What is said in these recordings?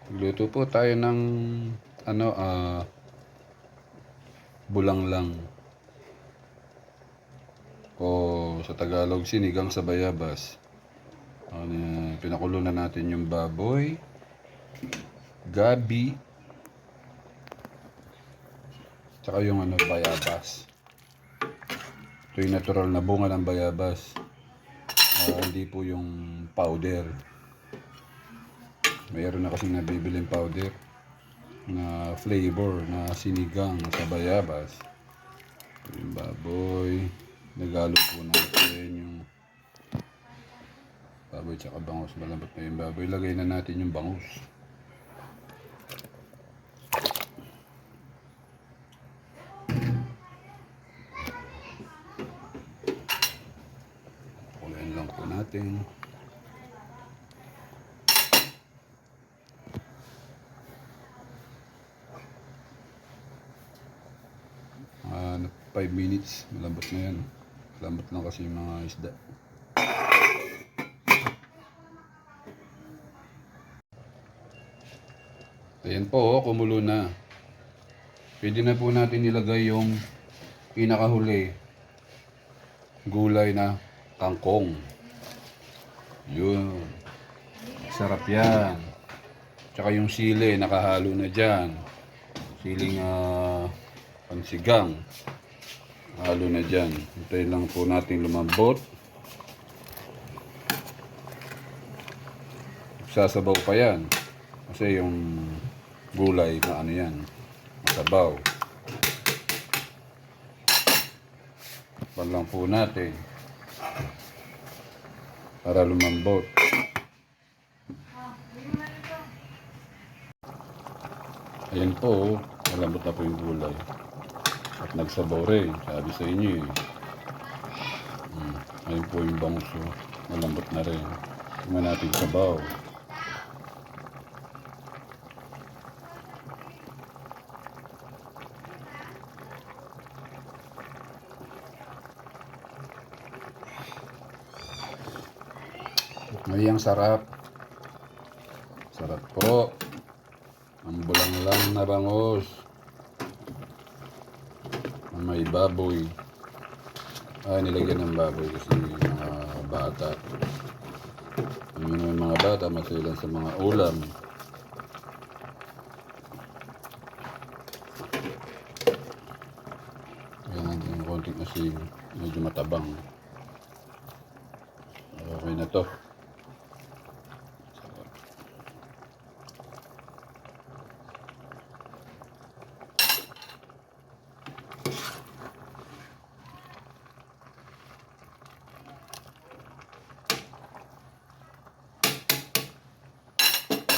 Luto po tayo ng ano bulanglang o sa Tagalog sinigang sa bayabas. Pinakulo na natin yung baboy, gabi, tsaka yung bayabas. Ito yung natural na bunga ng bayabas. Hindi po yung powder. Mayroon na kasing nabibiling powder na flavor na sinigang sa bayabas. Yung baboy, nagalo po natin yung baboy tsaka bangus. Malambot na yung baboy. Lagay na natin yung bangus. Kulayan lang po natin. 5 minutes, malambot na yan. Malambot lang kasi yung mga isda. Ayan po, kumulo na. Pwede na po natin ilagay yung pinakahuli, gulay na kangkong. Yun, sarap yan. Tsaka yung sili, nakahalo na dyan. Siling pansigang, halo na dyan. Hintayin lang po natin lumambot. Sasabaw pa yan kasi yung gulay na yan, masabaw. Pan lang po natin para lumambot. Ayan po, malambot na po yung gulay at nagsabaw rin, sabi sa inyo eh. Ayun po yung bangus, malambot na rin. Tingnan natin sabaw. Ay, ang sarap. Sarap po. Ang bulanglang na bangus. May baboy. Nilagyan ng baboy kasi mga bata. Yung mga bata masilan sa mga ulam. Ayan natin yung konting asin. Medyo matabang. Okay na to.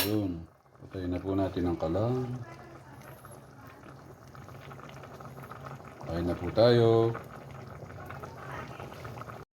Ayun. Patayin na po natin ang kalan. Kain na po tayo.